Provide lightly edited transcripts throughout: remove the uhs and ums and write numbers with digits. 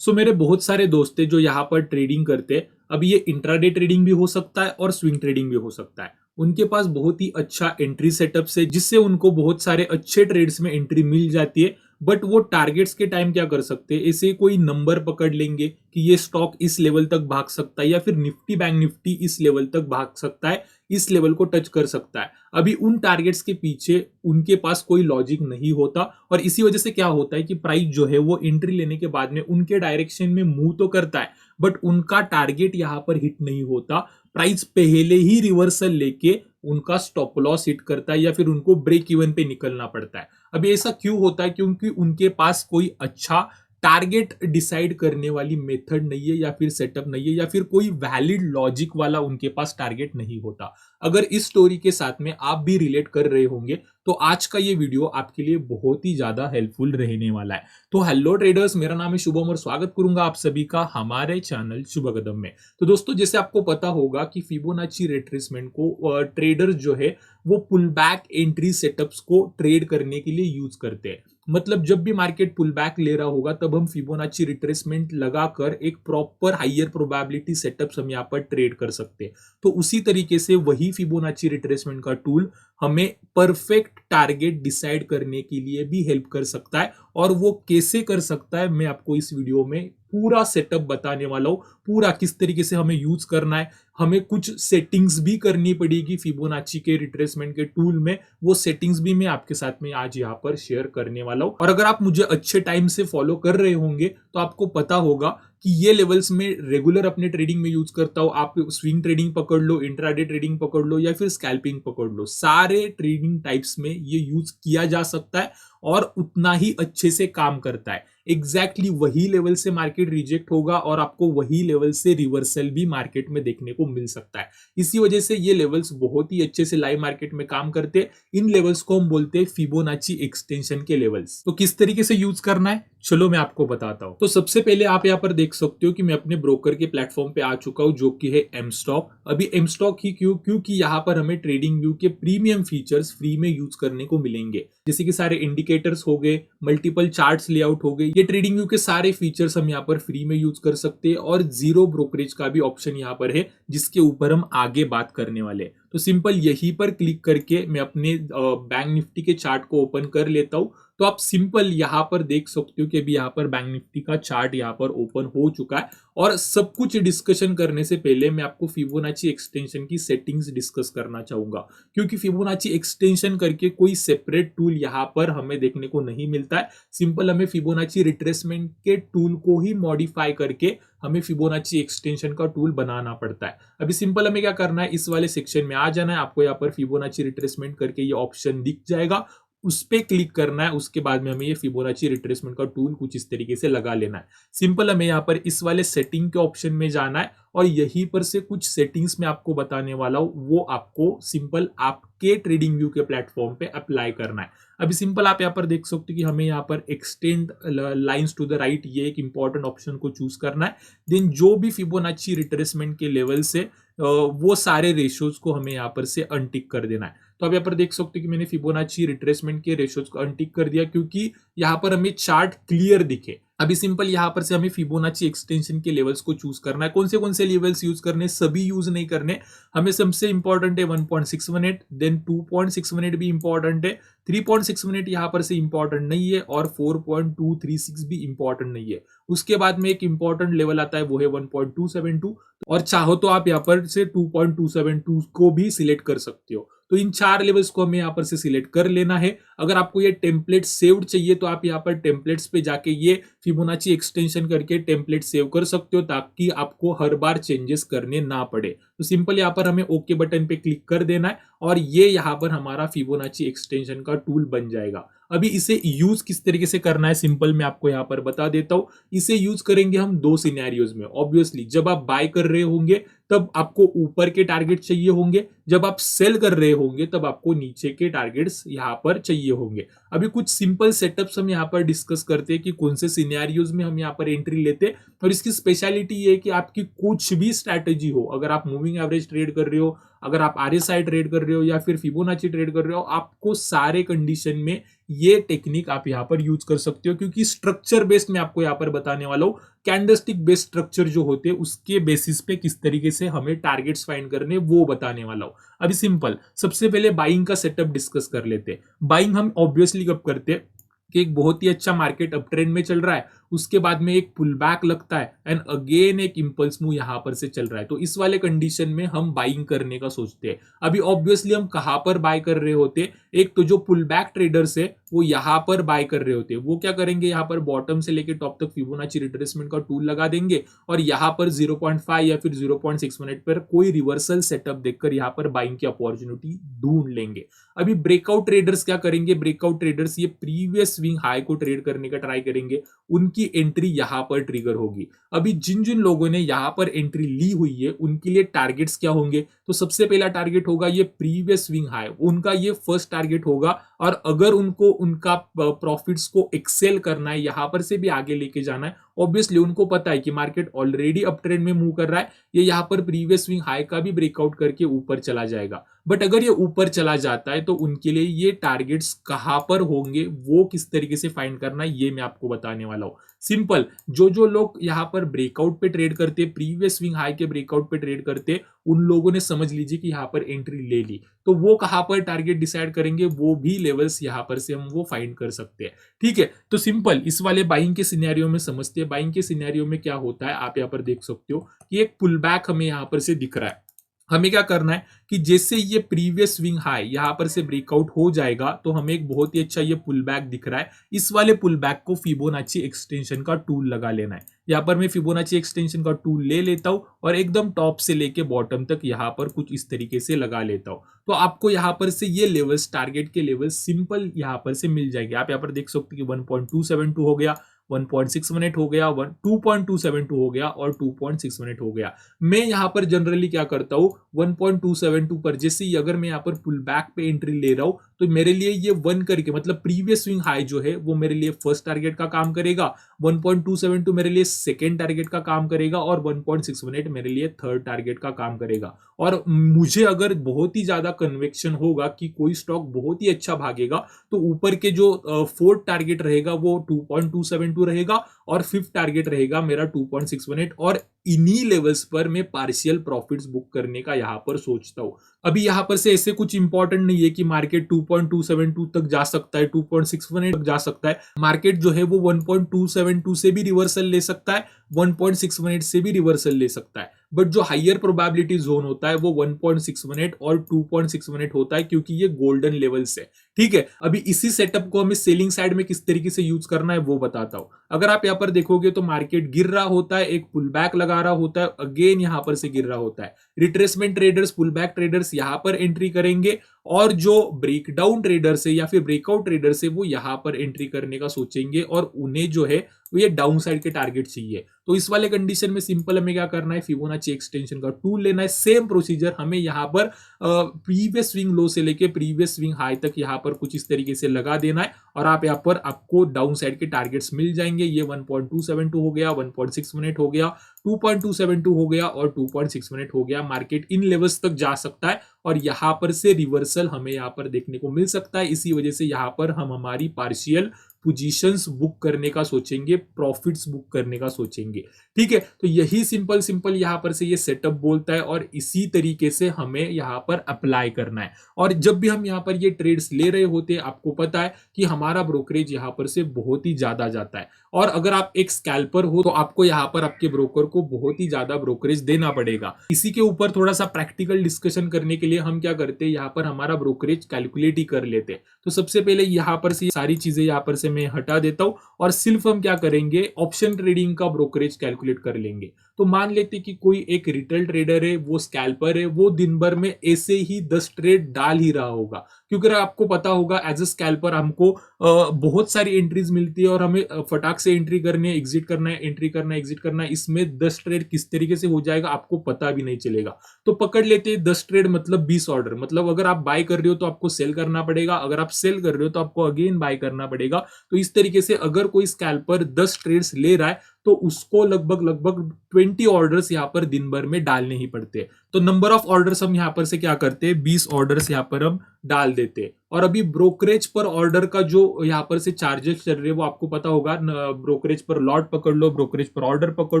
मेरे बहुत सारे दोस्त हैं जो यहाँ पर ट्रेडिंग करते हैं। अब ये इंट्राडे ट्रेडिंग भी हो सकता है और स्विंग ट्रेडिंग भी हो सकता है। उनके पास बहुत ही अच्छा एंट्री सेटअप है जिससे उनको बहुत सारे अच्छे ट्रेड्स में एंट्री मिल जाती है। बट वो टारगेट्स के टाइम क्या कर सकते हैं, ऐसे कोई नंबर पकड़ लेंगे कि ये स्टॉक इस लेवल तक भाग सकता है या फिर निफ्टी बैंक निफ्टी इस लेवल तक भाग सकता है, इस लेवल को टच कर सकता है। अभी उन टारगेट्स के पीछे उनके पास कोई लॉजिक नहीं होता और इसी वजह से क्या होता है कि प्राइस जो है वो एंट्री लेने के बाद में उनके डायरेक्शन में मूव तो करता है, बट उनका टारगेट यहां पर हिट नहीं होता। प्राइस पहले ही रिवर्सल लेके उनका स्टॉप लॉस हिट करता है या फिर उनको ब्रेक इवन पे निकलना पड़ता है। अभी ऐसा क्यों होता है? क्योंकि उनके पास कोई अच्छा टारगेट डिसाइड करने वाली मेथड नहीं है या फिर सेटअप नहीं है या फिर कोई वैलिड लॉजिक वाला उनके पास टारगेट नहीं होता। अगर इस स्टोरी के साथ में आप भी रिलेट कर रहे होंगे तो आज का ये वीडियो आपके लिए बहुत ही ज्यादा हेल्पफुल रहने वाला है। तो हेलो ट्रेडर्स, मेरा नाम है शुभम और स्वागत करूंगा आप सभी का हमारे चैनल शुभ कदम में। तो दोस्तों, जैसे आपको पता होगा कि फिबोनाची रिट्रेसमेंट को ट्रेडर्स जो है वो पुल बैक एंट्री सेटअप्स को ट्रेड करने के लिए यूज करते हैं। मतलब जब भी मार्केट पुल बैक ले रहा होगा तब हम फिबोनाची रिट्रेसमेंट लगाकर एक प्रॉपर हाइयर प्रोबेबिलिटी सेटअप्स हम यहाँ पर ट्रेड कर सकते हैं। तो उसी तरीके से वही फिबोनाची रिट्रेसमेंट का टूल हमें परफेक्ट टारगेट डिसाइड करने के लिए भी हेल्प कर सकता है। और वो कैसे कर सकता है मैं आपको इस वीडियो में पूरा सेटअप बताने वाला हूं। पूरा किस तरीके से हमें यूज करना है, हमें कुछ सेटिंग्स भी करनी पड़ेगी फिबोनाची के रिट्रेसमेंट के टूल में। वो सेटिंग्स भी मैं आपके साथ में आज यहाँ पर शेयर करने वाला हूं। और अगर आप मुझे अच्छे टाइम से फॉलो कर रहे होंगे तो आपको पता होगा कि ये लेवल्स में रेगुलर अपने ट्रेडिंग में यूज करता हूं। आप स्विंग ट्रेडिंग पकड़ लो, इंट्राडे ट्रेडिंग पकड़ लो या फिर स्कैल्पिंग पकड़ लो, सारे ट्रेडिंग टाइप्स में ये यूज किया जा सकता है और उतना ही अच्छे से काम करता है। एग्जैक्टली वही लेवल से मार्केट रिजेक्ट होगा और आपको वही लेवल से रिवर्सल भी मार्केट में देखने को मिल सकता है। इसी वजह से ये लेवल्स बहुत ही अच्छे से लाइव मार्केट में काम करते हैं। इन लेवल्स को हम बोलते हैं फिबोनाची एक्सटेंशन के लेवल्स। तो किस तरीके से यूज करना है चलो मैं आपको बताता हूं। तो सबसे पहले आप यहाँ पर देख सकते हो कि मैं अपने ब्रोकर के प्लेटफॉर्म पे आ चुका हूं जो कि है एम स्टॉक। अभी एम स्टॉक ही क्यों? क्योंकि यहाँ पर हमें ट्रेडिंग व्यू के प्रीमियम फीचर्स फ्री में यूज करने को मिलेंगे, जैसे कि सारे इंडिकेटर्स हो गए, मल्टीपल चार्ट्स लेआउट हो गए। ये ट्रेडिंग व्यू के सारे फीचर्स हम यहाँ पर फ्री में यूज कर सकते हैं और जीरो ब्रोकरेज का भी ऑप्शन यहाँ पर है जिसके ऊपर हम आगे बात करने वाले हैं। तो सिंपल यहीं पर क्लिक करके मैं अपने बैंक निफ्टी के चार्ट को ओपन कर लेता हूं। तो आप सिंपल यहाँ पर देख सकते हो कि अभी यहाँ पर बैंक निफ्टी का चार्ट यहाँ पर ओपन हो चुका है। और सब कुछ डिस्कशन करने से पहले मैं आपको फिबोनाची एक्सटेंशन की सेटिंग्स डिस्कस करना चाहूंगा, क्योंकि फिबोनाची एक्सटेंशन करके कोई सेपरेट टूल यहाँ पर हमें देखने को नहीं मिलता है। सिंपल हमें फिबोनाची रिट्रेसमेंट के टूल को ही मॉडिफाई करके हमें फिबोनाची एक्सटेंशन का टूल बनाना पड़ता है। अभी सिंपल हमें क्या करना है, इस वाले सेक्शन में आ जाना है। आपको यहाँ पर फिबोनाची रिट्रेसमेंट करके ये ऑप्शन दिख जाएगा, उस पर क्लिक करना है। उसके बाद में हमें ये फिबोनाची रिट्रेसमेंट का टूल कुछ इस तरीके से लगा लेना है। सिंपल हमें यहाँ पर इस वाले सेटिंग के ऑप्शन में जाना है और यहीं पर से कुछ सेटिंग्स मैं आपको बताने वाला हूं, वो आपको सिंपल आपके ट्रेडिंग व्यू के प्लेटफॉर्म पे अप्लाई करना है। अभी सिंपल आप यहाँ पर देख सकते हो कि हमें यहाँ पर extend lines to the right, ये एक इंपॉर्टेंट ऑप्शन को चूज करना है। देन जो भी फिबोनाची रिट्रेसमेंट के लेवल से वो सारे रेशियोज को हमें यहाँ पर से अनटिक कर देना है। तो आप यहाँ पर देख सकते हो कि मैंने फिबोनाची रिट्रेसमेंट के रेशियोज को अनटिक कर दिया क्योंकि यहाँ पर हमें चार्ट क्लियर दिखे। अभी सिंपल यहाँ पर से हमें फिबोनाची एक्सटेंशन के लेवल्स को चूज करना है। कौन से लेवल्स यूज करने, सभी यूज नहीं करने। हमें सबसे इंपॉर्टेंट है 1.618, देन 2.618 भी इंपॉर्टेंट है, 3.618 यहाँ पर से इंपॉर्टेंट नहीं है और 4.236 भी इंपॉर्टेंट नहीं है। उसके बाद में एक इंपॉर्टेंट लेवल आता है वो है 1.272 और चाहो तो आप यहाँ पर से 2.272 को भी सिलेक्ट कर सकते हो। तो इन चार लेवल्स को हमें यहाँ पर से सिलेक्ट कर लेना है। अगर आपको ये टेम्पलेट सेव्ड चाहिए तो आप यहाँ पर टेम्पलेट्स पे जाके ये फिबोनाची एक्सटेंशन करके टेम्पलेट सेव कर सकते हो ताकि आपको हर बार चेंजेस करने ना पड़े। तो सिंपल यहाँ पर हमें ओके बटन पे क्लिक कर देना है और ये यहाँ पर हमारा फिबोनाची एक्सटेंशन का टूल बन जाएगा। अभी इसे यूज किस तरीके से करना है सिंपल मैं आपको यहाँ पर बता देता हूँ। इसे यूज करेंगे हम दो सिनेरियोज में। ऑब्वियसली जब आप बाय कर रहे होंगे तब आपको ऊपर के टारगेट चाहिए होंगे, जब आप सेल कर रहे होंगे तब आपको नीचे के टारगेट्स यहाँ पर चाहिए होंगे। अभी कुछ सिंपल सेटअप्स हम यहाँ पर डिस्कस करते हैं कि कौन से सिनेरियोज में हम यहाँ पर एंट्री लेते हैं। और इसकी स्पेशलिटी ये है कि आपकी कुछ भी स्ट्रैटेजी हो, अगर आप मूविंग एवरेज ट्रेड कर रहे हो, अगर आप आरएसआई ट्रेड कर रहे हो या फिर फिबोनाची ट्रेड कर रहे हो, आपको सारे कंडीशन में ये टेक्निक आप यहाँ पर यूज कर सकते हो, क्योंकि स्ट्रक्चर बेस्ड मैं आपको यहाँ पर बताने वाला हूँ। कैंडलस्टिक बेस्ड स्ट्रक्चर जो होते हैं उसके बेसिस पे किस तरीके से हमें टारगेट्स फाइंड करने वो बताने वाला हूँ। अभी सिंपल, सबसे पहले बाइंग का सेटअप डिस्कस कर लेते हैं। बाइंग हम ऑब्वियसली कब करते हैं कि एक बहुत ही अच्छा मार्केट अप ट्रेंड में चल रहा है, उसके बाद में एक पुल बैक लगता है एंड अगेन एक इंपल्स मूव यहां पर से चल रहा है, तो इस वाले कंडीशन में हम बाइंग करने का सोचते हैं। अभी ऑब्वियसली हम कहां पर बाय कर रहे होते, एक तो जो पुल बैक ट्रेडर्स है वो यहां पर बाय कर रहे होते हैं, वो क्या करेंगे, यहां पर बॉटम से लेके टॉप तक फिबोनाची रिट्रेसमेंट का टूल लगा देंगे और यहां पर 0.5 या फिर 0.6 मिनट पर कोई रिवर्सल सेटअप देखकर यहां पर बाइंग की अपॉर्चुनिटी ढूंढ लेंगे। अभी ब्रेकआउट ट्रेडर्स क्या करेंगे, ब्रेकआउट ट्रेडर्स ये प्रीवियस स्विंग हाई को ट्रेड करने का ट्राई करेंगे, उनकी एंट्री यहां पर ट्रिगर होगी। अभी जिन जिन लोगों ने यहां पर एंट्री ली हुई है उनके लिए टारगेट्स क्या होंगे, तो सबसे पहला टारगेट होगा ये प्रीवियस स्विंग हाई, उनका ये फर्स्ट टारगेट होगा। और अगर उनको उनका प्रॉफिट्स को एक्सेल करना है, यहां पर से भी आगे लेके जाना है, ऑब्वियसली उनको पता है कि मार्केट ऑलरेडी अप ट्रेंड में मूव कर रहा है, ये यहां पर प्रीवियस स्विंग हाई का भी ब्रेकआउट करके ऊपर चला जाएगा। बट अगर ये ऊपर चला जाता है तो उनके लिए ये टारगेट्स कहां पर होंगे, वो किस तरीके से फाइंड करना है, ये मैं आपको बताने वाला हूं। सिंपल, जो जो लोग यहां पर ब्रेकआउट पे ट्रेड करते, प्रीवियस स्विंग हाई के ब्रेकआउट पे ट्रेड करते, उन लोगों ने समझ लीजिए कि यहां पर एंट्री ले ली, तो वो कहां पर टारगेट डिसाइड करेंगे, वो भी लेवल्स यहां पर से हम वो फाइंड कर सकते हैं। ठीक है, तो सिंपल इस वाले बाइंग के सिनेरियो में समझते हैं। बाइंग के सिनेरियो में क्या होता है, आप यहां पर देख सकते हो कि एक पुल बैक हमें यहां पर से दिख रहा है। हमें क्या करना है कि जैसे ये प्रीवियस स्विंग हाई यहां पर से ब्रेकआउट हो जाएगा, तो हमें एक बहुत ही अच्छा ये पुल बैक दिख रहा है, इस वाले पुल बैक को फिबोनाची एक्सटेंशन का टूल लगा लेना है। यहां पर मैं फिबोनाची एक्सटेंशन का टूल ले लेता हूं और एकदम टॉप से लेके बॉटम तक यहां पर कुछ इस तरीके से लगा लेता हूं, तो आपको यहां पर से ये लेवल्स, टारगेट के लेवल्स सिंपल यहां पर से मिल जाएंगे। आप यहां पर देख सकते हो कि 1.272 हो गया, 1.6 मिनट हो गया, 2.272 हो गया और 2.6 मिनट हो गया। मैं यहां पर जनरली क्या करता हूं, 1.272 पर जैसे ही अगर मैं यहां पर पुल बैक पे एंट्री ले रहा हूं, तो मेरे लिए ये 1 करके, मतलब प्रीवियस स्विंग हाई जो है वो मेरे लिए फर्स्ट टारगेट का काम करेगा, 1.272 मेरे लिए सेकेंड टारगेट का काम करेगा और 1.6 मिनट मेरे लिए थर्ड टारगेट का काम करेगा। और मुझे अगर बहुत ही ज्यादा कन्वेक्शन होगा कि कोई स्टॉक बहुत ही अच्छा भागेगा, तो ऊपर के जो फोर्थ टारगेट रहेगा वो 2.272 रहेगा और फिफ्थ टारगेट रहेगा मेरा 2.6 मिनट, और इन्हीं लेवल्स पर मैं पार्शियल प्रॉफिट्स बुक करने का यहां पर सोचता हूं। अभी यहां पर से ऐसे कुछ इंपॉर्टेंट नहीं है कि मार्केट 2.272 तक जा सकता है, 2.61 तक जा सकता है। मार्केट जो है वो 1.272 से भी रिवर्सल ले सकता है, 1.6 मिनट से भी रिवर्सल ले सकता है, बट जो हाइयर प्रोबेबिलिटी जोन होता है वो 1.6 मिनट और 2.6 मिनट होता है, क्योंकि ये गोल्डन लेवल्स है। ठीक है, अभी इसी सेटअप को हमें सेलिंग साइड में किस तरीके से यूज करना है वो बताता हूं। अगर आप यहां पर देखोगे तो मार्केट गिर रहा होता है, एक पुल बैक लगा रहा होता है, अगेन यहां पर से गिर रहा होता है। Retracement traders, pull back traders यहां पर एंट्री करेंगे, और जो ब्रेकडाउन ट्रेडर्स है या फिर ब्रेकआउट ट्रेडर्स है वो यहां पर एंट्री करने का सोचेंगे, और उन्हें जो है वो ये डाउन साइड के टारगेट चाहिए। तो इस वाले कंडीशन में सिंपल हमें क्या करना है, फिबोनाची एक्सटेंशन का टूल लेना है। सेम प्रोसीजर हमें यहां पर प्रीवियस स्विंग लो से लेके प्रीवियस स्विंग हाई तक यहां पर कुछ इस तरीके से लगा देना है, और आप यहां पर आपको डाउन साइड के टारगेट्स मिल जाएंगे। ये 1.272 हो गया, 1.6 मिनट हो गया, 2.272 हो गया और 2.6 मिनट हो गया। मार्केट इन लेवल्स तक जा सकता है और यहां पर से रिवर्सल हमें यहां पर देखने को मिल सकता है। इसी वजह से यहां पर हम हमारी पार्शियल पोजीशंस बुक करने का सोचेंगे, प्रॉफिट्स बुक करने का सोचेंगे। ठीक है, तो यही सिंपल सिंपल यहां पर से ये सेटअप बोलता है, और इसी तरीके से हमें यहां पर अप्लाई करना है। और जब भी हम यहां पर ये ट्रेड्स ले रहे होते हैं, आपको पता है कि हमारा ब्रोकरेज यहां पर से बहुत ही ज्यादा जाता है, और अगर आप एक स्कैल्पर हो तो आपको यहां पर आपके ब्रोकर को बहुत ही ज्यादा ब्रोकरेज देना पड़ेगा। इसी के ऊपर थोड़ा सा प्रैक्टिकल डिस्कशन करने के लिए हम क्या करते हैं, यहां पर हमारा ब्रोकरेज कैलकुलेट ही कर लेते हैं। तो सबसे पहले यहां पर से सारी चीजें यहां पर से मैं हटा देता हूं, और सिर्फ हम क्या करेंगे, ऑप्शन ट्रेडिंग का ब्रोकरेज कैलकुलेट कर लेंगे। तो मान लेते कि कोई एक रिटेल ट्रेडर है, वो स्कैल्पर है, वो दिन भर में ऐसे ही 10 ट्रेड डाल ही रहा होगा, क्योंकि आपको पता होगा एज अ स्कैल्पर हमको बहुत सारी एंट्रीज मिलती है, और हमें फटाक से एंट्री करनी है, एग्जिट करना है, एंट्री करना है, एग्जिट करना है। इसमें 10 ट्रेड किस तरीके से हो जाएगा आपको पता भी नहीं चलेगा। तो पकड़ लेते हैं 10 ट्रेड मतलब 20 ऑर्डर, मतलब अगर आप बाय कर रहे हो तो आपको सेल करना पड़ेगा, अगर आप सेल कर रहे हो तो आपको अगेन बाय करना पड़ेगा। तो इस तरीके से अगर कोई स्कैल्पर 10 ट्रेड्स ले रहा है तो उसको लगभग लगभग 20 ऑर्डर्स यहां पर दिन भर में डालने ही पड़ते हैं। तो नंबर ऑफ ऑर्डर्स हम यहां पर से क्या करते हैं, 20 ऑर्डर्स यहां पर हम डाल देते। और अभी ब्रोकरेज पर ऑर्डर का जो यहाँ पर से चार्जेस चल रहे हैं वो आपको पता होगा, ब्रोकरेज पर लॉट पकड़ लो, ब्रोकरेज पर ऑर्डर पकड़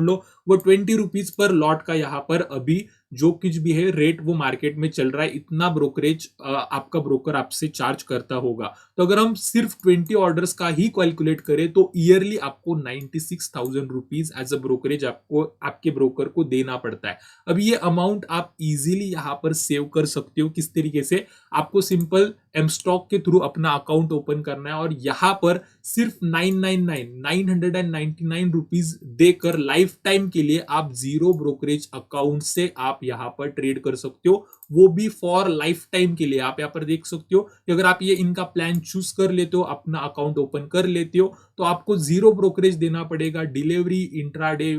लो, वो 20 रुपीज पर लॉट का यहाँ पर अभी जो कुछ भी है रेट वो मार्केट में चल रहा है, इतना ब्रोकरेज आपका ब्रोकर आपसे चार्ज करता होगा। तो अगर हम सिर्फ 20 ऑर्डर्स का ही कैलकुलेट करें तो ईयरली आपको 96,000 रुपीज एज अ ब्रोकरेज आपको आपके ब्रोकर को देना पड़ता है। अब ये अमाउंट आप इजीली यहाँ पर सेव कर सकते हो। किस तरीके से? आपको सिंपल एमस्टॉक के थ्रू अपना अकाउंट ओपन करना है और यहाँ पर सिर्फ 999 देकर लाइफ टाइम के लिए आप जीरो ब्रोकरेज अकाउंट से आप यहाँ पर ट्रेड कर सकते हो, वो भी फॉर लाइफ टाइम के लिए। आप यहाँ पर देख सकते हो कि अगर आप ये इनका प्लान चूज कर लेते हो, अपना अकाउंट ओपन कर लेते हो, तो आपको जीरो ब्रोकरेज देना पड़ेगा। Delivery, intraday,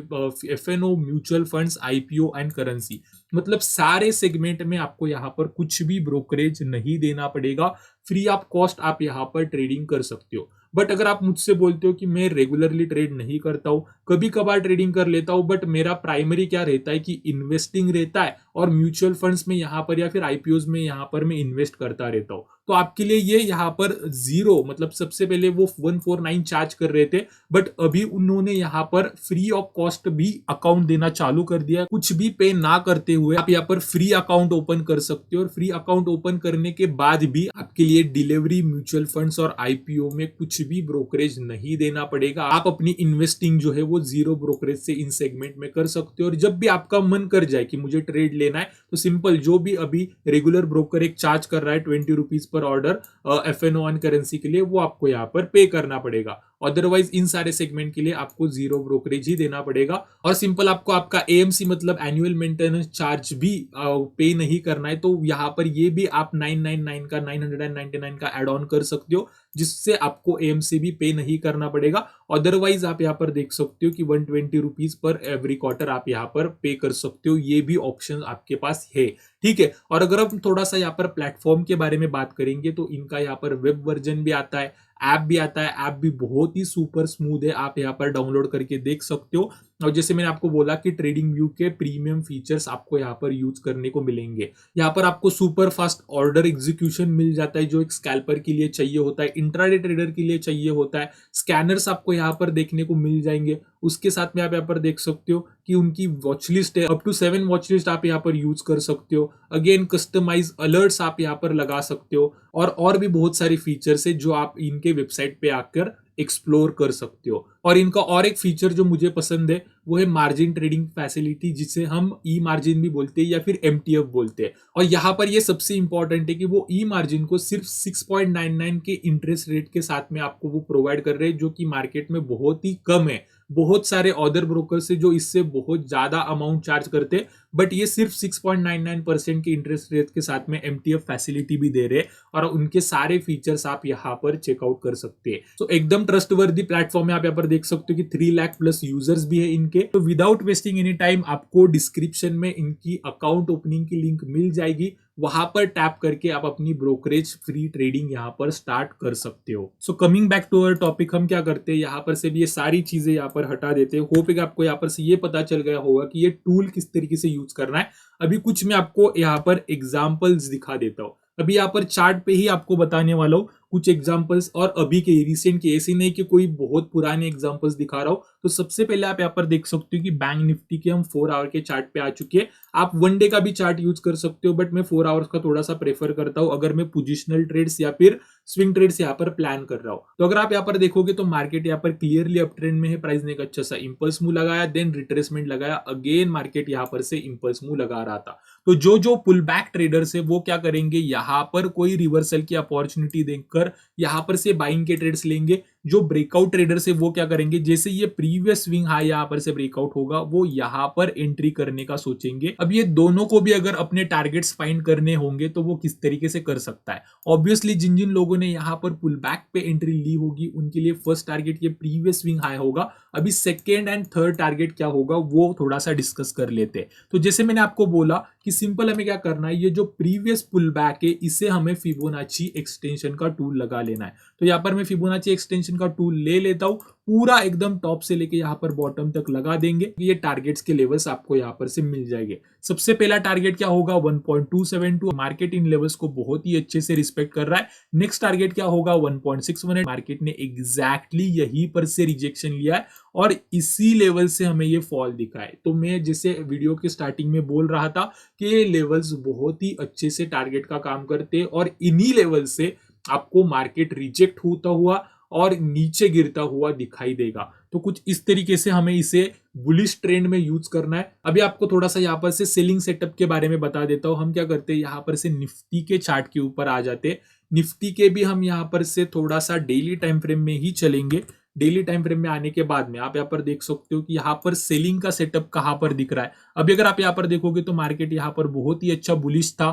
FnO, mutual funds, IPO and currency, मतलब सारे सेगमेंट में आपको यहाँ पर कुछ भी ब्रोकरेज नहीं देना पड़ेगा। फ्री ऑफ कॉस्ट आप यहाँ पर ट्रेडिंग कर सकते हो। बट अगर आप मुझसे बोलते हो कि मैं रेगुलरली ट्रेड नहीं करता हूं, कभी कभार ट्रेडिंग कर लेता हूं, बट मेरा प्राइमरी क्या रहता है कि इन्वेस्टिंग रहता है और म्यूचुअल फंड्स में यहाँ पर या फिर आईपीओज में यहाँ पर मैं इन्वेस्ट करता रहता हूं, तो आपके लिए ये यहाँ पर जीरो, मतलब सबसे पहले वो 149 चार्ज कर रहे थे, बट अभी उन्होंने यहाँ पर फ्री ऑफ कॉस्ट भी अकाउंट देना चालू कर दिया। कुछ भी पे ना करते हुए आप यहाँ पर फ्री अकाउंट ओपन कर सकते हो और फ्री अकाउंट ओपन करने के बाद भी आपके लिए डिलीवरी, म्यूचुअल फंड्स और आईपीओ में कुछ भी ब्रोकरेज नहीं देना पड़ेगा। आप अपनी इन्वेस्टिंग जो है वो जीरो ब्रोकरेज से इन सेगमेंट में कर सकते हो। और जब भी आपका मन कर जाए कि मुझे ट्रेड लेना है, तो सिंपल जो भी अभी रेगुलर ब्रोकर एक चार्ज कर रहा है 20 rupees per order F&O and currency के लिए, वो आपको यहाँ पर पे करना पड़ेगा। अदरवाइज इन सारे सेगमेंट के लिए आपको जीरो ब्रोकरेज ही देना पड़ेगा। और सिंपल आपको आपका एएमसी मतलब एनुअल मेंटेनेंस चार्ज भी पे नहीं करना है, तो यहाँ पर ये भी आप 999 का एड ऑन कर सकते हो, जिससे आपको एएमसी भी पे नहीं करना पड़ेगा। अदरवाइज आप यहाँ पर देख सकते हो कि 120 रुपीज पर एवरी क्वार्टर आप यहाँ पर पे कर सकते हो, ये भी ऑप्शन आपके पास है। ठीक है। और अगर हम थोड़ा सा यहाँ पर प्लेटफॉर्म के बारे में बात करेंगे तो इनका यहाँ पर वेब वर्जन भी आता है, ऐप भी आता है। ऐप भी बहुत ही सुपर स्मूथ है, आप यहाँ पर डाउनलोड करके देख सकते हो। और जैसे मैंने आपको बोला कि ट्रेडिंग व्यू के प्रीमियम फीचर्स आपको यहाँ पर यूज करने को मिलेंगे। यहाँ पर आपको सुपर फास्ट ऑर्डर एग्जीक्यूशन मिल जाता है, जो एक स्कैल्पर के लिए चाहिए होता है, इंट्राडे ट्रेडर के लिए चाहिए होता है। स्कैनर्स आपको यहाँ पर देखने को मिल जाएंगे। उसके साथ में आप यहाँ पर देख सकते हो कि उनकी वॉच लिस्ट है, अप टू 7 वॉच लिस्ट आप यहाँ पर यूज कर सकते हो। अगेन कस्टमाइज अलर्ट्स आप यहाँ पर लगा सकते हो, और भी बहुत सारे फीचर्स है जो आप इनके वेबसाइट पे आकर एक्सप्लोर कर सकते हो। और इनका और एक फीचर जो मुझे पसंद है वो है मार्जिन ट्रेडिंग फैसिलिटी, जिसे हम ई मार्जिन भी बोलते हैं या फिर एमटीएफ बोलते हैं। और यहाँ पर ये सबसे इंपॉर्टेंट है कि वो ई मार्जिन को सिर्फ 6.99 के इंटरेस्ट रेट के साथ में आपको वो प्रोवाइड कर रहे हैं, जो कि मार्केट में बहुत ही कम है। बहुत सारे अदर ब्रोकर से जो इससे बहुत ज्यादा अमाउंट चार्ज करते हैं, बट ये सिर्फ 6.99% के इंटरेस्ट रेट के साथ में एमटीएफ फैसिलिटी भी दे रहे हैं। और उनके सारे फीचर्स आप यहाँ पर चेकआउट कर सकते हैं। तो एकदम ट्रस्टवर्दी प्लेटफॉर्म है। आप यहाँ पर देख सकते हो कि 3 लाख प्लस यूजर्स भी है इनके। तो विदाउट वेस्टिंग एनी टाइम आपको डिस्क्रिप्शन में इनकी अकाउंट ओपनिंग की लिंक मिल जाएगी, वहां पर टैप करके आप अपनी ब्रोकरेज फ्री ट्रेडिंग यहाँ पर स्टार्ट कर सकते हो। So coming back to our topic, हम क्या करते हैं यहाँ पर से भी ये सारी चीजें यहाँ पर हटा देते हैं। होप है कि आपको यहाँ पर से ये पता चल गया होगा कि ये टूल किस तरीके से यूज करना है। अभी कुछ मैं आपको यहाँ पर एग्जाम्पल्स दिखा देता हूँ। अभी यहाँ पर चार्ट पे ही आपको बताने वाला हूँ कुछ एग्जांपल्स, और अभी के रिसेंट के, ऐसे नहीं कि कोई बहुत पुराने एग्जांपल्स दिखा रहा हूं। तो सबसे पहले आप यहाँ पर देख सकते हो कि बैंक निफ्टी के हम 4 आवर के चार्ट पे आ चुके हैं। आप 1 डे का भी चार्ट यूज कर सकते हो, बट मैं 4 आवर्स का थोड़ा सा प्रेफर करता हूं अगर मैं पोजिशनल ट्रेड्स या फिर स्विंग ट्रेड्स यहाँ पर प्लान कर रहा हूं। तो अगर आप यहाँ पर देखोगे तो मार्केट यहाँ पर क्लियरली अप ट्रेंड में है। प्राइस ने एक अच्छा सा इंपल्स मूव लगाया, देन रिट्रेसमेंट लगाया, अगेन मार्केट यहाँ पर से इंपल्स मूव लगा रहा था। तो जो पुल बैक ट्रेडर्स है वो क्या करेंगे, यहाँ पर कोई रिवर्सल की अपॉर्चुनिटी देखकर यहाँ पर से बाइंग के ट्रेड्स लेंगे। जो ब्रेकआउट ट्रेडर्स है वो क्या करेंगे, जैसे ये प्रीवियस स्विंग हाई यहाँ पर से ब्रेकआउट होगा वो यहाँ पर एंट्री करने का सोचेंगे। अब ये दोनों को भी अगर अपने टारगेट्स फाइंड करने होंगे तो वो किस तरीके से कर सकता है। ऑब्वियसली जिन जिन लोगों ने यहाँ पर पुल बैक पे एंट्री ली होगी उनके लिए फर्स्ट टारगेट ये प्रीवियस स्विंग हाई होगा। अभी सेकेंड एंड थर्ड टारगेट क्या होगा वो थोड़ा सा डिस्कस कर लेते हैं। तो जैसे मैंने आपको बोला कि सिंपल हमें क्या करना है, ये जो प्रीवियस पुल बैक है इसे हमें फिबोनाची एक्सटेंशन का टूल लगा लेना है। तो यहाँ पर मैं फिबोनाची एक्सटेंशन एक्सटेंशन का टूल ले लेता हूँ, पूरा एकदम टॉप से लेके यहाँ पर बॉटम तक लगा देंगे। ये टारगेट्स के लेवल्स आपको यहाँ पर से मिल जाएंगे। सबसे पहला टारगेट क्या होगा 1.272, मार्केट इन लेवल्स को बहुत ही अच्छे से रिस्पेक्ट कर रहा है। नेक्स्ट टारगेट क्या होगा 1.618, मार्केट ने एग्जैक्टली यहीं पर से रिजेक्शन लिया है और इसी लेवल से हमें ये फॉल दिखा है। तो मैं जैसे वीडियो के स्टार्टिंग में बोल रहा था कि ये लेवल्स बहुत ही अच्छे से टारगेट का काम करते हैं और इन्हीं लेवल से आपको मार्केट रिजेक्ट होता हुआ और नीचे गिरता हुआ दिखाई देगा। तो कुछ इस तरीके से हमें इसे बुलिश ट्रेंड में यूज करना है। अभी आपको थोड़ा सा यहाँ पर से सेलिंग सेटअप के बारे में बता देता हूँ। हम क्या करते हैं, यहाँ पर से निफ्टी के चार्ट के ऊपर आ जाते हैं। निफ्टी के भी हम यहाँ पर से थोड़ा सा डेली टाइम फ्रेम में ही चलेंगे। डेली टाइम फ्रेम में आने के बाद में आप यहाँ पर देख सकते हो कि यहाँ पर सेलिंग का सेटअप कहाँ पर दिख रहा है। अभी अगर आप यहाँ पर देखोगे तो मार्केट यहाँ पर बहुत ही अच्छा बुलिश था।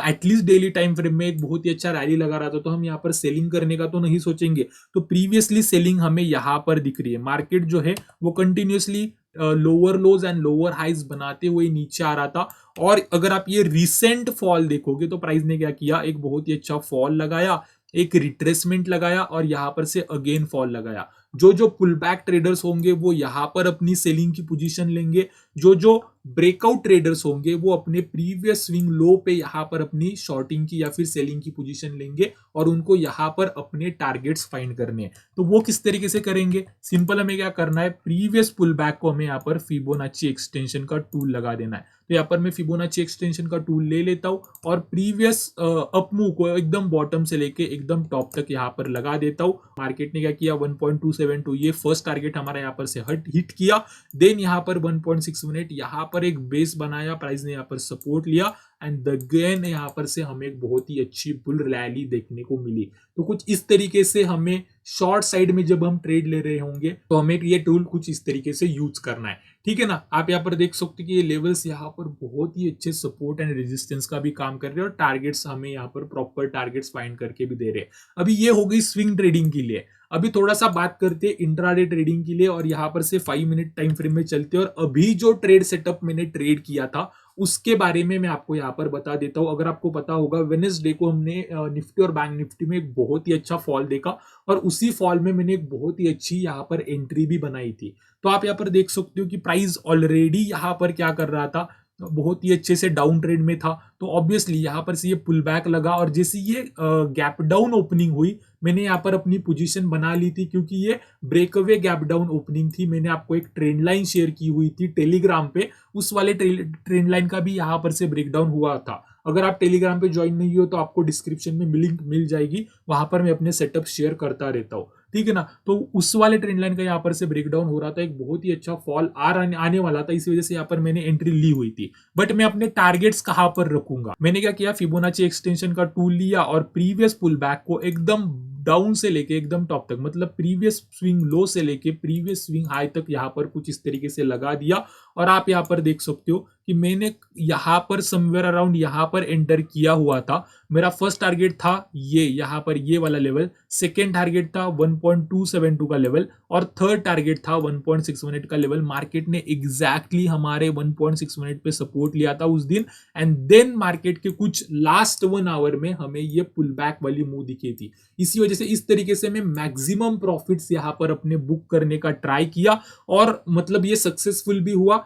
एटलीस्ट डेली टाइम फ्रेम में एक बहुत ही अच्छा रैली लगा रहा था, तो हम यहाँ पर सेलिंग करने का तो नहीं सोचेंगे। तो प्रीवियसली सेलिंग हमें यहाँ पर दिख रही है। मार्केट जो है वो continuously lower lows and lower highs बनाते हुए नीचे आ रहा था। और अगर आप ये रिसेंट फॉल देखोगे तो प्राइस ने क्या किया, एक बहुत ही अच्छा फॉल लगाया, एक रिट्रेसमेंट लगाया और यहाँ पर से अगेन फॉल लगाया। जो जो पुल बैक ट्रेडर्स होंगे वो यहाँ पर अपनी सेलिंग की पोजीशन लेंगे। जो जो ब्रेकआउट ट्रेडर्स होंगे वो अपने प्रीवियस स्विंग लो पे यहाँ पर अपनी शॉर्टिंग की या फिर सेलिंग की पोजीशन लेंगे और उनको यहाँ पर अपने टारगेट्स फाइंड करने हैं। तो वो किस तरीके से करेंगे, सिंपल हमें क्या करना है, प्रीवियस पुल बैक को हमें यहाँ पर फिबोनाची एक्सटेंशन का टूल लगा देना है। तो यहाँ पर मैं फिबोनाची एक्सटेंशन का टूल ले लेता हूँ और प्रीवियस अप मूव को एकदम बॉटम से लेके एकदम टॉप तक यहाँ पर लगा देता हूँ। मार्केट ने क्या किया 1.272, ये फर्स्ट टारगेट हमारा यहाँ पर से हिट किया। देन यहाँ पर 1.618 यहाँ पर एक बेस बनाया, प्राइस ने यहाँ पर सपोर्ट लिया एंड अगेन यहाँ पर से हमें एक बहुत ही अच्छी बुल रैली देखने को मिली। तो कुछ इस तरीके से हमें शॉर्ट साइड में जब हम ट्रेड ले रहे होंगे तो हमें ये टूल कुछ इस तरीके से यूज करना है, ठीक है ना। आप यहाँ पर देख सकते हो कि ये लेवल्स यहाँ पर बहुत ही अच्छे सपोर्ट एंड रेजिस्टेंस का भी काम कर रहे हैं और टारगेट्स हमें यहाँ पर प्रॉपर टारगेट्स फाइंड करके भी दे रहे हैं। अभी ये हो गई स्विंग ट्रेडिंग के लिए। अभी थोड़ा सा बात करते हैं इंट्राडे ट्रेडिंग के लिए और यहाँ पर से 5 मिनट टाइम फ्रेम में चलते हैं और अभी जो ट्रेड सेटअप मैंने ट्रेड किया था उसके बारे में मैं आपको यहाँ पर बता देता हूँ। अगर आपको पता होगा वेडनेसडे को हमने निफ्टी और बैंक निफ्टी में एक बहुत ही अच्छा फॉल देखा और उसी फॉल में मैंने एक बहुत ही अच्छी यहाँ पर एंट्री भी बनाई थी। तो आप यहाँ पर देख सकते हो कि प्राइस ऑलरेडी यहाँ पर क्या कर रहा था, बहुत ही अच्छे से डाउन ट्रेड में था। तो ऑब्वियसली यहाँ पर से ये पुल बैक लगा और जैसे ये गैप डाउन ओपनिंग हुई मैंने यहाँ पर अपनी पोजीशन बना ली थी क्योंकि ये ब्रेकअवे गैप डाउन ओपनिंग थी। मैंने आपको एक ट्रेंड लाइन शेयर की हुई थी टेलीग्राम पे, उस वाले ट्रेंड लाइन का भी यहाँ पर से ब्रेकडाउन हुआ था। अगर आप टेलीग्राम पे ज्वाइन नहीं हो तो आपको डिस्क्रिप्शन में लिंक मिल जाएगी, वहां पर मैं अपने सेटअप शेयर करता रहता हूँ, ठीक है ना। तो उस वाले ट्रेंड लाइन का यहाँ पर से ब्रेकडाउन हो रहा था, एक बहुत ही अच्छा फॉल आने वाला था, इसी वजह से यहाँ पर मैंने एंट्री ली हुई थी। बट मैं अपने टारगेट्स कहाँ पर रखूंगा, मैंने क्या किया, फिबोनाची एक्सटेंशन का टूल लिया और प्रीवियस पुल बैक को एकदम डाउन से लेके एकदम टॉप तक, मतलब प्रीवियस स्विंग लो से लेके प्रीवियस स्विंग हाई तक यहाँ पर कुछ इस तरीके से लगा दिया। और आप यहाँ पर देख सकते हो कि मैंने यहाँ पर समवेयर अराउंड यहाँ पर एंटर किया हुआ था। मेरा फर्स्ट टारगेट था ये यहाँ पर ये वाला लेवल, सेकेंड टारगेट था 1.272 का लेवल और थर्ड टारगेट था 1.618 का लेवल। मार्केट ने एग्जैक्टली हमारे 1.618 पे सपोर्ट लिया था उस दिन एंड देन मार्केट के कुछ लास्ट 1 आवर में हमें ये पुल बैक वाली मूव दिखी थी। इसी वजह से इस तरीके से मैं मैक्सिमम प्रॉफिट्स यहाँ पर अपने बुक करने का ट्राई किया और मतलब ये सक्सेसफुल भी हुआ।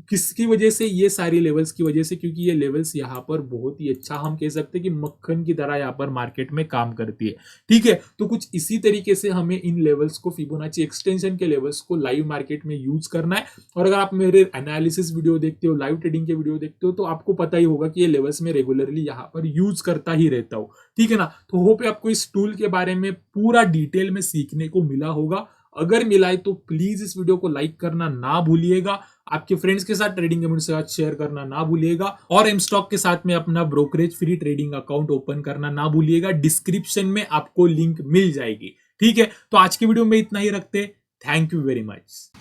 किसकी वजह से, ये सारी लेवल्स की वजह से, क्योंकि ये लेवल्स यहाँ पर बहुत ही अच्छा, हम कह सकते हैं कि मक्खन की तरह यहाँ पर मार्केट में काम करती है, ठीक है। तो कुछ इसी तरीके से हमें इन लेवल्स को, फिबोनाची एक्सटेंशन के लेवल्स को लाइव मार्केट में यूज करना है। और अगर आप मेरे एनालिसिस वीडियो देखते हो, लाइव ट्रेडिंग के वीडियो देखते हो तो आपको पता ही होगा कि ये लेवल्स में रेगुलरली यहाँ पर यूज करता ही रहता हूँ, ठीक है ना। तो होप आपको इस टूल के बारे में पूरा डिटेल में सीखने को मिला होगा। अगर मिला है तो प्लीज इस वीडियो को लाइक करना ना भूलिएगा, आपके फ्रेंड्स के साथ ट्रेडिंग कम्युनिटी के साथ शेयर करना ना भूलिएगा और एम स्टॉक के साथ में अपना brokerage free trading account open करना ना भूलिएगा। डिस्क्रिप्शन में आपको लिंक मिल जाएगी, ठीक है। तो आज की वीडियो में इतना ही रखते, thank you very much.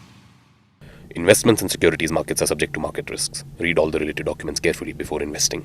Investments in securities markets are subject to market risks. Read all the related documents carefully before investing.